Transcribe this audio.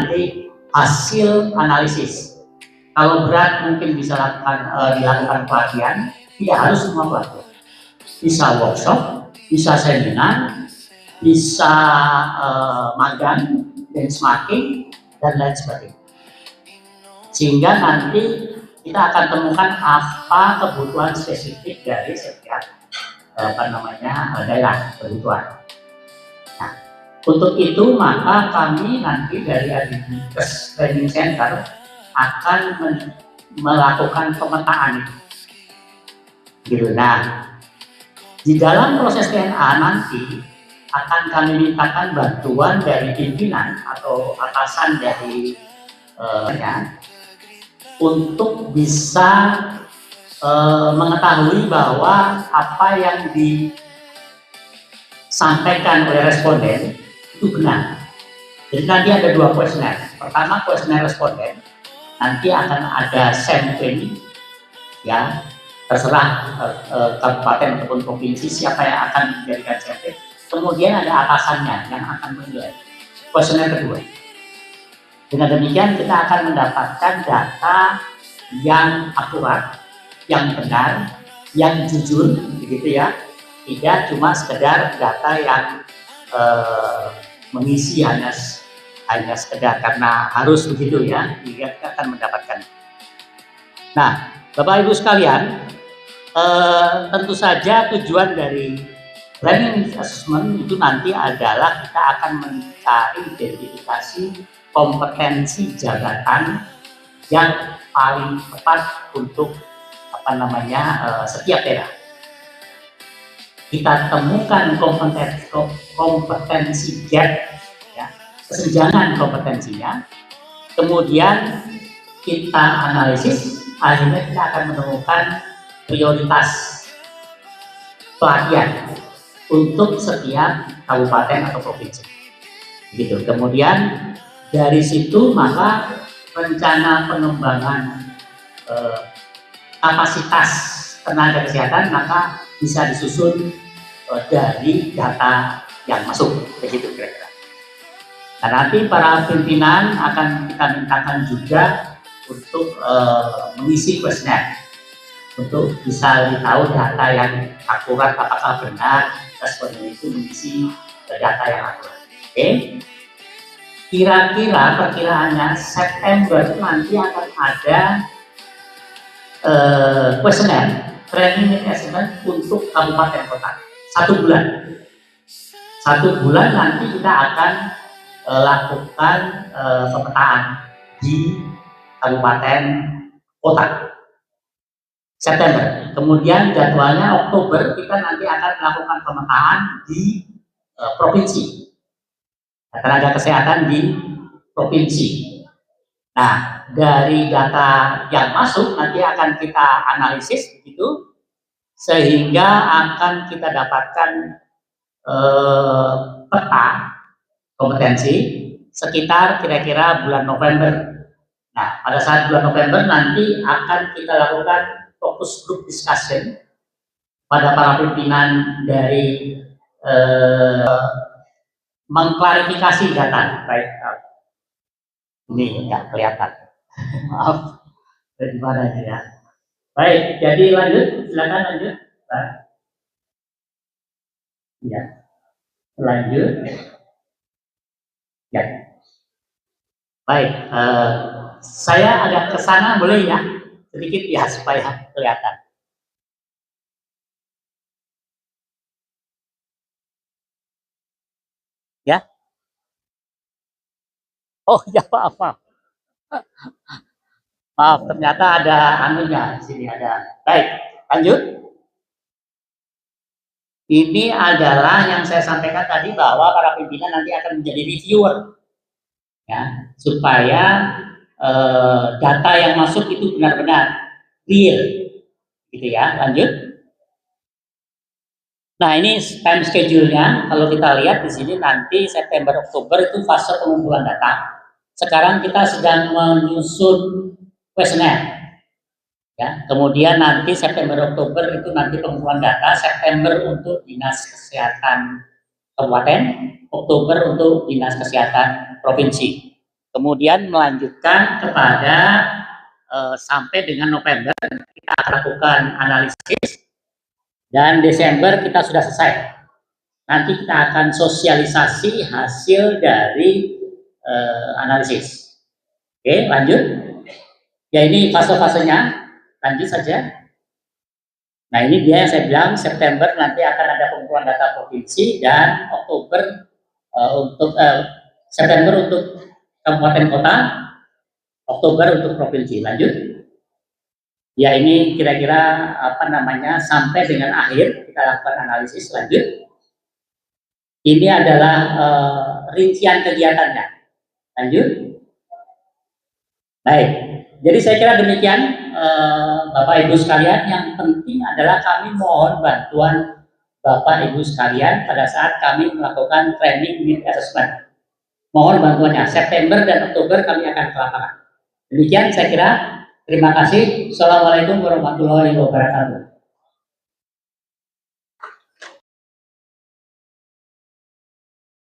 nanti hasil analisis. Kalau berat mungkin bisa dilakukan pelatihan, tidak harus semua pelatihan. Bisa workshop, bisa seminar, bisa magang, benchmarking, dan lain sebagainya. Sehingga nanti kita akan temukan apa kebutuhan spesifik dari setiap daerah kebutuhan. Nah, untuk itu maka kami nanti dari Adibikes Training Center akan melakukan pemetaan itu. Gitu. Nah, di dalam proses TNA nanti akan kami mintakan bantuan dari pimpinan atau atasan dari untuk bisa mengetahui bahwa apa yang disampaikan oleh responden itu benar. Jadi nanti ada 2 kuesioner. Pertama kuesioner responden, nanti akan ada sampling, ya terserah kabupaten ataupun provinsi siapa yang akan dijadikan sampling. Kemudian ada atasannya yang akan menilai. Kuesioner kedua. Dengan demikian kita akan mendapatkan data yang akurat, yang benar, yang jujur, begitu ya. Tidak cuma sekedar data yang mengisi hanya sekedar karena harus begitu ya. Kita akan mendapatkan. Nah, Bapak Ibu sekalian, tentu saja tujuan dari planning assessment itu nanti adalah kita akan mencari identifikasi kompetensi jabatan yang paling tepat untuk setiap daerah. Kita temukan kompetensi gap, ya, kesenjangan kompetensinya, kemudian kita analisis, akhirnya kita akan menemukan prioritas pelatihan untuk setiap kabupaten atau provinsi. Gitu. Kemudian dari situ maka rencana pengembangan kapasitas tenaga kesehatan maka bisa disusun dari data yang masuk, begitu kira-kira. Nah, nanti para pimpinan akan kita mintakan juga untuk mengisi kuesioner untuk bisa lebih tahu data yang akurat, apakah benar responden itu mengisi data yang akurat. Oke. Kira-kira perkiraannya September nanti akan ada kuesioner training assessment untuk kabupaten kota 1 bulan. 1 bulan nanti kita akan lakukan pemetaan di kabupaten kota September. Kemudian jadwalnya Oktober kita nanti akan melakukan pemetaan di provinsi. Tenaga kesehatan di provinsi. Nah, dari data yang masuk nanti akan kita analisis begitu, sehingga akan kita dapatkan peta kompetensi sekitar kira-kira bulan November. Nah, pada saat bulan November nanti akan kita lakukan focus group discussion pada para pimpinan dari mengklarifikasi data. Baik, ini nggak kelihatan. Maaf, dari mana ya? Baik, jadi lanjut, silakan lanjut. Ya, lanjut. Ya, baik. Saya agak ke sana boleh ya, sedikit ya supaya kelihatan. Ya. Oh ya, maaf. Maaf, ternyata ada anunya di sini ada. Baik, lanjut. Ini adalah yang saya sampaikan tadi bahwa para pimpinan nanti akan menjadi reviewer, ya, supaya data yang masuk itu benar-benar real, gitu ya. Lanjut. Nah, ini time schedule-nya. Kalau kita lihat di sini nanti September Oktober itu fase pengumpulan data. Sekarang kita sedang menyusun kuesioner. Ya, kemudian nanti September Oktober itu nanti pengumpulan data, September untuk Dinas Kesehatan Kabupaten, Oktober untuk Dinas Kesehatan Provinsi. kemudian melanjutkan kepada sampai dengan November kita akan lakukan analisis, dan Desember kita sudah selesai. Nanti kita akan sosialisasi hasil dari analisis. Oke, lanjut. Ya, ini fase-fasenya, lanjut saja. Nah, ini dia yang saya bilang, September nanti akan ada pengumpulan data provinsi, dan Oktober September untuk kabupaten kota, Oktober untuk provinsi. Lanjut. Ya, ini kira-kira sampai dengan akhir kita lakukan analisis. Lanjut. Ini adalah rincian kegiatannya. Lanjut. Baik. Jadi saya kira demikian Bapak Ibu sekalian. Yang penting adalah kami mohon bantuan Bapak Ibu sekalian pada saat kami melakukan training need assessment. Mohon bantuannya. September dan Oktober kami akan ke lapangan. Demikian saya kira. Terima kasih. Assalamualaikum warahmatullahi wabarakatuh.